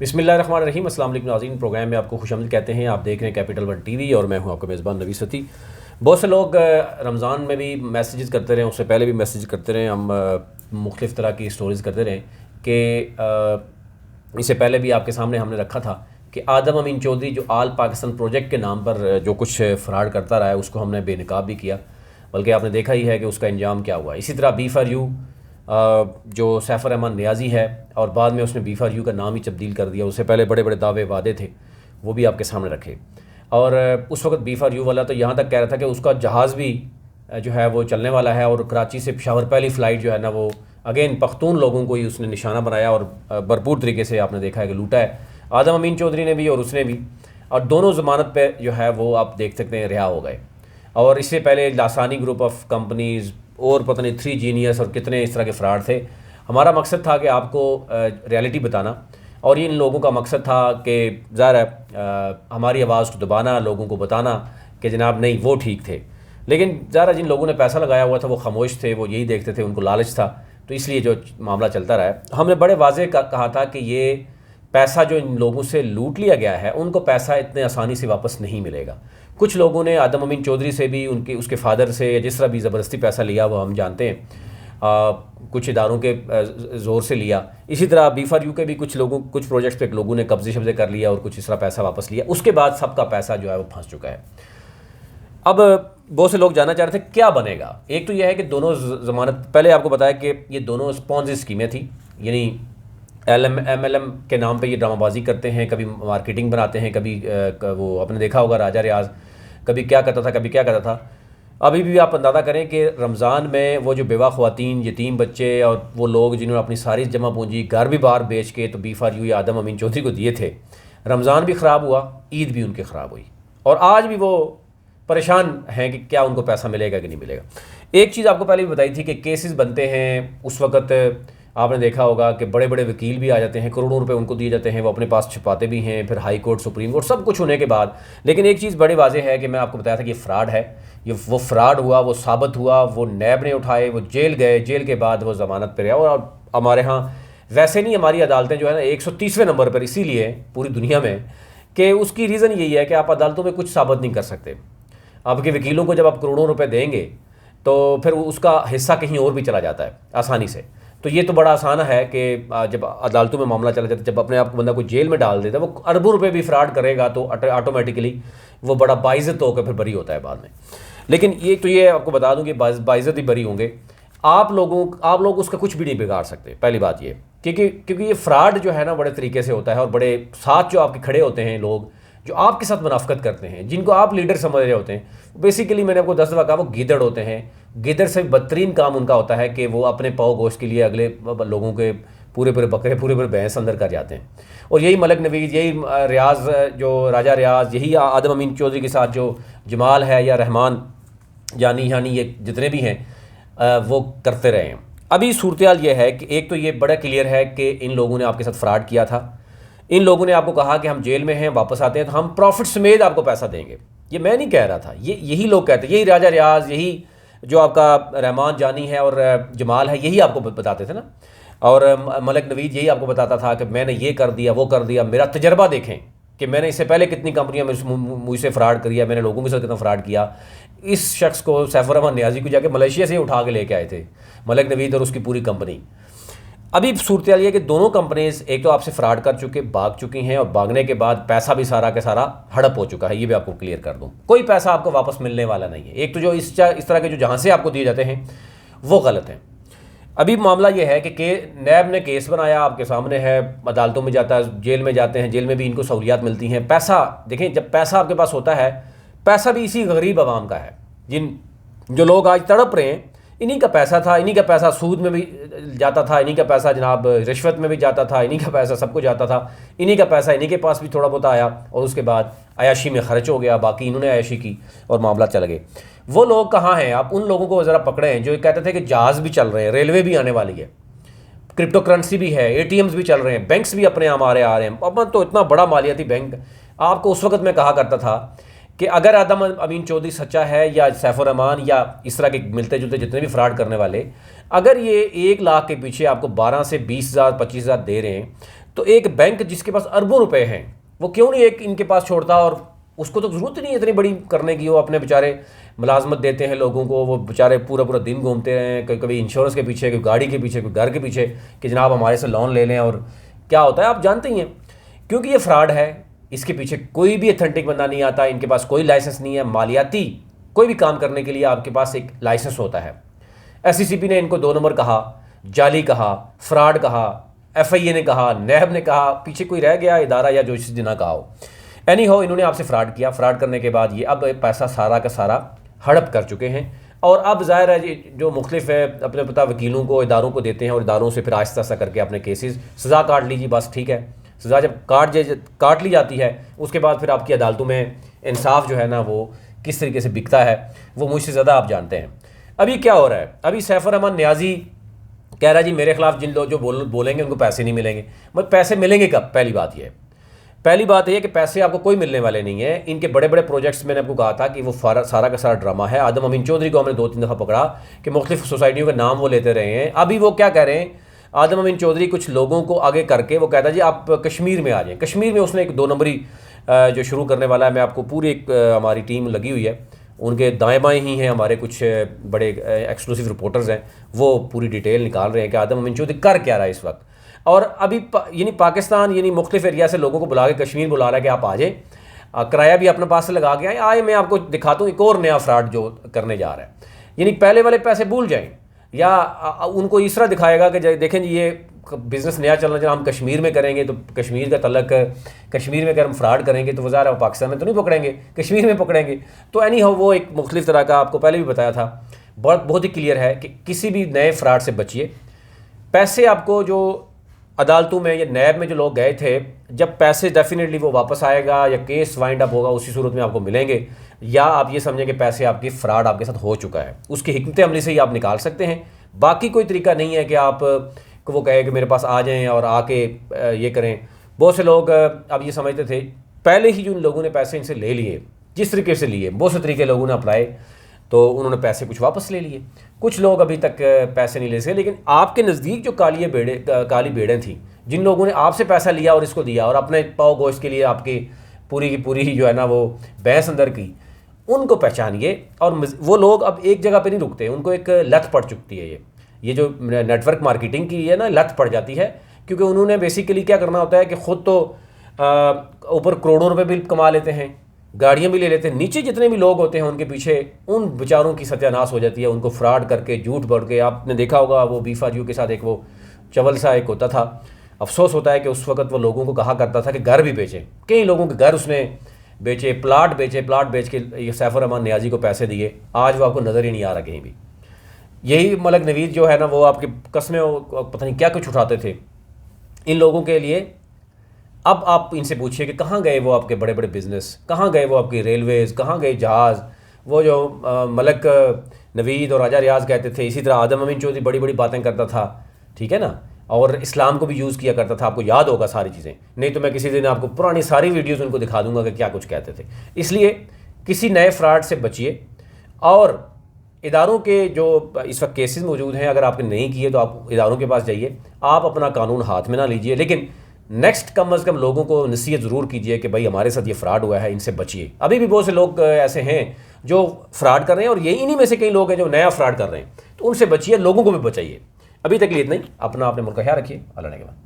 بسم اللہ الرحمن الرحیم۔ السلام علیکم ناظرین، پروگرام میں آپ کو خوش آمدید کہتے ہیں۔ آپ دیکھ رہے ہیں کیپٹل ون ٹی وی اور میں ہوں آپ کا میزبان نوید ستی۔ بہت سے لوگ رمضان میں بھی میسیجز کرتے رہے، اس سے پہلے بھی میسیج کرتے رہے، ہم مختلف طرح کی سٹوریز کرتے رہے کہ اس سے پہلے بھی آپ کے سامنے ہم نے رکھا تھا کہ آدم امین چودھری جو آل پاکستان پروجیکٹ کے نام پر جو کچھ فراڈ کرتا رہا ہے اس کو ہم نے بے نقاب بھی کیا، بلکہ آپ نے دیکھا ہی ہے کہ اس کا انجام کیا ہوا۔ اسی طرح بی فار یو جو سیف الرحمان نیازی ہے، اور بعد میں اس نے بی فار یو کا نام ہی تبدیل کر دیا، اس سے پہلے بڑے بڑے دعوے وعدے تھے وہ بھی آپ کے سامنے رکھے۔ اور اس وقت بی فار یو والا تو یہاں تک کہہ رہا تھا کہ اس کا جہاز بھی جو ہے وہ چلنے والا ہے، اور کراچی سے پشاور پہلی فلائٹ جو ہے نا وہ اگین پختون لوگوں کو ہی اس نے نشانہ بنایا اور بھرپور طریقے سے آپ نے دیکھا ہے کہ لوٹا ہے آدم امین چودھری نے بھی اور اس نے بھی، اور دونوں ضمانت پہ جو ہے وہ آپ دیکھ سکتے ہیں رہا ہو گئے۔ اور اس سے پہلے لاسانی گروپ آف کمپنیز اور پتہ نہیں 3 جینیس اور کتنے اس طرح کے فراڈ تھے۔ ہمارا مقصد تھا کہ آپ کو ریالٹی بتانا، اور ان لوگوں کا مقصد تھا کہ ظاہر ہے ہماری آواز کو دبانا، لوگوں کو بتانا کہ جناب نہیں وہ ٹھیک تھے، لیکن ظاہر جن لوگوں نے پیسہ لگایا ہوا تھا وہ خاموش تھے، وہ یہی دیکھتے تھے، ان کو لالچ تھا، تو اس لیے جو معاملہ چلتا رہا ہے۔ ہم نے بڑے واضح کہا تھا کہ یہ پیسہ جو ان لوگوں سے لوٹ لیا گیا ہے ان کو پیسہ اتنے آسانی سے واپس نہیں ملے گا۔ کچھ لوگوں نے آدم امین چودھری سے بھی اس کے فادر سے یا جس طرح بھی زبردستی پیسہ لیا وہ ہم جانتے ہیں، کچھ اداروں کے زور سے لیا۔ اسی طرح بی فار یو کے بھی کچھ پروجیکٹس پہ لوگوں نے قبضے شبضے کر لیا اور کچھ اس طرح پیسہ واپس لیا، اس کے بعد سب کا پیسہ جو ہے وہ پھنس چکا ہے۔ اب بہت سے لوگ جاننا چاہ رہے تھے کیا بنے گا۔ ایک تو یہ ہے کہ دونوں ضمانت، پہلے آپ کو بتایا کہ یہ دونوں اسپونزی اسکیمیں تھیں، یعنی ایم ایل ایم کے نام پہ یہ ڈرامہ بازی کرتے ہیں، کبھی مارکیٹنگ بناتے ہیں، کبھی وہ آپ نے دیکھا ہوگا راجہ ریاض کبھی کیا کرتا تھا کبھی کیا کرتا تھا۔ ابھی بھی آپ اندازہ کریں کہ رمضان میں وہ جو بیوہ خواتین، یتیم بچے اور وہ لوگ جنہوں نے اپنی ساری جمع پونجی گھر بھی باہر بیچ کے تو بی فار یو یا آدم امین چودھری کو دیے تھے، رمضان بھی خراب ہوا، عید بھی ان کی خراب ہوئی، اور آج بھی وہ پریشان ہیں کہ کیا ان کو پیسہ ملے گا کہ نہیں ملے گا۔ ایک چیز آپ کو پہلے بھی بتائی تھی کہ کیسز بنتے ہیں، اس وقت آپ نے دیکھا ہوگا کہ بڑے بڑے وکیل بھی آ جاتے ہیں، کروڑوں روپے ان کو دیے جاتے ہیں، وہ اپنے پاس چھپاتے بھی ہیں، پھر ہائی کورٹ، سپریم کورٹ، سب کچھ ہونے کے بعد۔ لیکن ایک چیز بڑی واضح ہے کہ میں آپ کو بتایا تھا کہ یہ فراڈ ہے، وہ فراڈ ہوا، وہ ثابت ہوا، وہ نیب نے اٹھائے، وہ جیل گئے، جیل کے بعد وہ ضمانت پہ رہا۔ اور ہمارے ہاں ویسے نہیں، ہماری عدالتیں جو ہے نا 130ویں نمبر پر اسی لیے پوری دنیا میں، کہ اس کی ریزن یہی ہے کہ آپ عدالتوں میں کچھ ثابت نہیں کر سکتے۔ آپ کے وکیلوں کو جب آپ کروڑوں روپے دیں گے تو پھر اس کا حصہ کہیں اور بھی چلا جاتا ہے آسانی سے۔ تو یہ تو بڑا آسان ہے کہ جب عدالتوں میں معاملہ چلا جاتا ہے، جب اپنے آپ کو بندہ کوئی جیل میں ڈال دیتا ہے، وہ اربوں روپے بھی فراڈ کرے گا تو آٹومیٹکلی وہ بڑا باعزت ہو کے پھر بری ہوتا ہے بعد میں۔ لیکن یہ آپ کو بتا دوں کہ باعزت ہی بری ہوں گے، آپ لوگ اس کا کچھ بھی نہیں بگاڑ سکتے۔ پہلی بات یہ کیونکہ یہ فراڈ جو ہے نا بڑے طریقے سے ہوتا ہے، اور بڑے ساتھ جو آپ کے کھڑے ہوتے ہیں لوگ جو آپ کے ساتھ منافقت کرتے ہیں، جن کو آپ لیڈر سمجھ رہے ہوتے ہیں، بیسیکلی میں نے آپ کو 10 دفعہ کہا وہ گیدڑ ہوتے ہیں۔ گیدڑ سے بدترین کام ان کا ہوتا ہے کہ وہ اپنے پاؤ گوشت کے لیے اگلے لوگوں کے پورے بکرے پورے بھینس اندر کر جاتے ہیں۔ اور یہی ملک نوید، یہی ریاض جو راجہ ریاض، یہی آدم امین چودھری کے ساتھ جو جمال ہے یا رحمان جانی یہ جتنے بھی ہیں وہ کرتے رہے ہیں۔ ابھی صورتحال یہ ہے کہ ایک تو یہ بڑا کلیئر ہے کہ ان لوگوں نے آپ کے ساتھ فراڈ کیا تھا، ان لوگوں نے آپ کو کہا کہ ہم جیل میں ہیں، واپس آتے ہیں تو ہم پروفٹ سمیت آپ کو پیسہ دیں گے۔ یہ میں نہیں کہہ رہا تھا، یہی لوگ کہتے ہیں، یہی راجہ ریاض، یہی جو آپ کا رحمان جانی ہے اور جمال ہے، یہی آپ کو بتاتے تھے نا۔ اور ملک نوید یہی آپ کو بتاتا تھا کہ میں نے یہ کر دیا وہ کر دیا، میرا تجربہ دیکھیں کہ میں نے اس سے پہلے کتنی کمپنیاں مجھ سے فراڈ کیا، میں نے لوگوں کے ساتھ کتنا فراڈ کیا۔ اس شخص کو سیف الرحمان نیازی کو جا کے ملیشیا سے اٹھا کے لے کے آئے تھے ملک نوید اور اس کی پوری کمپنی۔ ابھی صورتحال یہ ہے کہ دونوں کمپنیز ایک تو آپ سے فراڈ کر چکے، بھاگ چکی ہیں، اور بھاگنے کے بعد پیسہ بھی سارا کا سارا ہڑپ ہو چکا ہے۔ یہ بھی آپ کو کلیئر کر دوں، کوئی پیسہ آپ کو واپس ملنے والا نہیں ہے۔ ایک تو جو اس طرح کے جو جہاں سے آپ کو دیے جاتے ہیں وہ غلط ہیں۔ ابھی معاملہ یہ ہے کہ نیب نے کیس بنایا، آپ کے سامنے ہے، عدالتوں میں جاتا ہے، جیل میں جاتے ہیں، جیل میں بھی ان کو سہولیات ملتی ہیں۔ پیسہ دیکھیں، جب پیسہ آپ کے پاس ہوتا ہے، پیسہ بھی اسی غریب عوام کا ہے، جو لوگ آج تڑپ رہے ہیں، انہی کا پیسہ تھا، انہی کا پیسہ سود میں بھی جاتا تھا، انہی کا پیسہ جناب رشوت میں بھی جاتا تھا، انہی کا پیسہ سب کو جاتا تھا، انہی کا پیسہ انہی کے پاس بھی تھوڑا بہت آیا، اور اس کے بعد عیاشی میں خرچ ہو گیا، باقی انہوں نے عیاشی کی اور معاملات چل گئے۔ وہ لوگ کہاں ہیں؟ آپ ان لوگوں کو ذرا پکڑے ہیں جو کہتے تھے کہ جہاز بھی چل رہے ہیں، ریلوے بھی آنے والی ہے، کرپٹو کرنسی بھی ہے، اے ٹی ایمز بھی چل رہے ہیں، بینکس بھی اپنے ہمارے آ رہے ہیں۔ اب تو اتنا بڑا مالیاتی بینک، آپ کو اس وقت میں کہا کرتا تھا کہ اگر آدم امین چودھری سچا ہے یا سیف الرحمان یا اس طرح کے ملتے جلتے جتنے بھی فراڈ کرنے والے، اگر یہ 1 لاکھ کے پیچھے آپ کو 12 سے 20,000 25,000 دے رہے ہیں تو ایک بینک جس کے پاس اربوں روپے ہیں وہ کیوں نہیں ایک ان کے پاس چھوڑتا، اور اس کو تو ضرورت نہیں اتنی بڑی کرنے کی، وہ اپنے بیچارے ملازمت دیتے ہیں لوگوں کو، وہ بیچارے پورا پورا دن گھومتے ہیں، کبھی انشورنس کے پیچھے، کوئی گاڑی کے پیچھے، کوئی گھر کے پیچھے کہ جناب ہمارے سے لون لے لیں، اور کیا ہوتا ہے آپ جانتے ہی ہیں، کیونکہ یہ فراڈ ہے، اس کے پیچھے کوئی بھی اتھینٹک بندہ نہیں آتا، ان کے پاس کوئی لائسنس نہیں ہے، مالیاتی کوئی بھی کام کرنے کے لیے آپ کے پاس ایک لائسنس ہوتا ہے۔ ایس سی سی پی نے ان کو 2 نمبر کہا، جعلی کہا، فراڈ کہا، ایف آئی اے نے کہا، نیب نے کہا، پیچھے کوئی رہ گیا ادارہ یا جو اس نے نہ کہا ہو، اینی ہو انہوں نے آپ سے فراڈ کیا، فراڈ کرنے کے بعد یہ اب پیسہ سارا کا سارا ہڑپ کر چکے ہیں، اور اب ظاہر ہے جو مختلف اپنے پتہ وکیلوں کو، اداروں کو دیتے ہیں، اور اداروں سے پھر آہستہ آہستہ کر کے اپنے کیسز سزا کاٹ لیجیے، بس ٹھیک ہے، سزا جب کاٹ لی جاتی ہے اس کے بعد پھر آپ کی عدالتوں میں انصاف جو ہے نا وہ کس طریقے سے بکتا ہے وہ مجھ سے زیادہ آپ جانتے ہیں۔ ابھی کیا ہو رہا ہے، ابھی سیف الرحمن نیازی کہہ رہا ہے جی میرے خلاف جن لوگ جو بولیں گے ان کو پیسے نہیں ملیں گے، مگر پیسے ملیں گے کب؟ پہلی بات یہ ہے کہ پیسے آپ کو کوئی ملنے والے نہیں ہیں، ان کے بڑے بڑے پروجیکٹس میں نے آپ کو کہا تھا کہ وہ سارا کا سارا ڈرامہ ہے۔ آدم امین چودھری کو ہم نے 2-3 دفعہ پکڑا کہ مختلف سوسائٹیوں کے نام وہ لیتے رہے ہیں، ابھی وہ کیا کہہ رہے ہیں، آدم امین چودھری کچھ لوگوں کو آگے کر کے وہ کہتا ہے جی آپ کشمیر میں آ جائیں، کشمیر میں اس نے ایک 2 نمبری جو شروع کرنے والا ہے، میں آپ کو پوری ایک ہماری ٹیم لگی ہوئی ہے، ان کے دائیں بائیں ہی ہیں ہمارے کچھ بڑے ایکسکلوسیو رپورٹرز ہیں، وہ پوری ڈیٹیل نکال رہے ہیں کہ آدم امین چودھری کر کیا رہا ہے اس وقت، اور ابھی یعنی پاکستان یعنی مختلف ایریا سے لوگوں کو بلا کے کشمیر بلا رہا ہے کہ آپ آ جائیں، کرایہ بھی اپنے پاس سے لگا کے آئے میں آپ کو دکھاتا ہوں ایک اور نیا فراڈ جو کرنے جا رہا ہے، یعنی پہلے والے پیسے بھول جائیں، یا ان کو اس طرح دکھائے گا کہ دیکھیں جی یہ بزنس نیا چلنا چاہیے، ہم کشمیر میں کریں گے تو کشمیر کا تعلق، کشمیر میں اگر ہم فراڈ کریں گے تو وزارہ پاکستان میں تو نہیں پکڑیں گے، کشمیر میں پکڑیں گے، تو اینی ہو وہ ایک مختلف طرح کا آپ کو پہلے بھی بتایا تھا، بہت ہی کلیئر ہے کہ کسی بھی نئے فراڈ سے بچیے۔ پیسے آپ کو جو عدالتوں میں یا نیب میں جو لوگ گئے تھے، جب پیسے ڈیفینیٹلی وہ واپس آئے گا یا کیس وائنڈ اپ ہوگا اسی صورت میں آپ کو ملیں گے، یا آپ یہ سمجھیں کہ پیسے آپ کی فراڈ آپ کے ساتھ ہو چکا ہے، اس کی حکمت عملی سے ہی آپ نکال سکتے ہیں، باقی کوئی طریقہ نہیں ہے کہ آپ کو وہ کہے کہ میرے پاس آ جائیں اور آ کے یہ کریں۔ بہت سے لوگ اب یہ سمجھتے تھے پہلے ہی جو ان لوگوں نے پیسے ان سے لے لیے، جس طریقے سے لیے، بہت سے طریقے لوگوں نے اپنائے تو انہوں نے پیسے کچھ واپس لے لیے، کچھ لوگ ابھی تک پیسے نہیں لے سکے، لیکن آپ کے نزدیک جو کالی بیڑیں تھیں، جن لوگوں نے آپ سے پیسہ لیا اور اس کو دیا اور اپنے پاؤ گوشت کے لیے آپ کی پوری جو ہے نا وہ بحث اندر کی، ان کو پہچانیے، اور وہ لوگ اب ایک جگہ پہ نہیں رکتے، ان کو ایک لت پڑ چکتی ہے، یہ جو نیٹ ورک مارکیٹنگ کی ہے نا لت پڑ جاتی ہے، کیونکہ انہوں نے بیسیکلی کیا کرنا ہوتا ہے کہ خود تو اوپر کروڑوں روپے بھی کما لیتے ہیں، گاڑیاں بھی لے لیتے ہیں، نیچے جتنے بھی لوگ ہوتے ہیں ان کے پیچھے ان بیچاروں کی ستیہ ناش ہو جاتی ہے، ان کو فراڈ کر کے جھوٹ بڑھ کے، آپ نے دیکھا ہوگا وہ بیفا جیو کے ساتھ ایک وہ چول سا ایک ہوتا تھا، افسوس ہوتا ہے کہ اس وقت وہ لوگوں کو کہا کرتا تھا کہ گھر بھی بیچیں، کئی لوگوں کے گھر اس نے بیچے، پلاٹ بیچ کے یہ سیف الرحمن نیازی کو پیسے دیے، آج وہ آپ کو نظر ہی نہیں آ رہا کہیں بھی۔ یہی ملک نوید جو ہے نا وہ آپ کی قسمیں پتہ نہیں کیا کچھ اٹھاتے تھے ان لوگوں کے لیے، اب آپ ان سے پوچھیے کہ کہاں گئے وہ آپ کے بڑے بڑے بزنس، کہاں گئے وہ آپ کی ریلویز، کہاں گئے جہاز، وہ جو ملک نوید اور راجہ ریاض کہتے تھے، اسی طرح آدم امین چودھری بڑی بڑی باتیں کرتا تھا، ٹھیک ہے نا، اور اسلام کو بھی یوز کیا کرتا تھا، آپ کو یاد ہوگا ساری چیزیں، نہیں تو میں کسی دن آپ کو پرانی ساری ویڈیوز ان کو دکھا دوں گا کہ کیا کچھ کہتے تھے۔ اس لیے کسی نئے فراڈ سے بچیے، اور اداروں کے جو اس وقت کیسز موجود ہیں اگر آپ نے نہیں کیے تو آپ اداروں کے پاس جائیے، آپ اپنا قانون ہاتھ میں نہ لیجئے، لیکن نیکسٹ کم از کم لوگوں کو نصیحت ضرور کیجئے کہ بھائی ہمارے ساتھ یہ فراڈ ہوا ہے، ان سے بچیے۔ ابھی بھی بہت سے لوگ ایسے ہیں جو فراڈ کر رہے ہیں، اور یہ انہی میں سے کئی لوگ ہیں جو نیا فراڈ کر رہے ہیں، تو ان سے بچیے، لوگوں کو بھی بچائیے۔ ابھی تک لیے اتنا ہی، اپنا اپنے ملک کا خیال رکھیے، اللہ نے کے بعد۔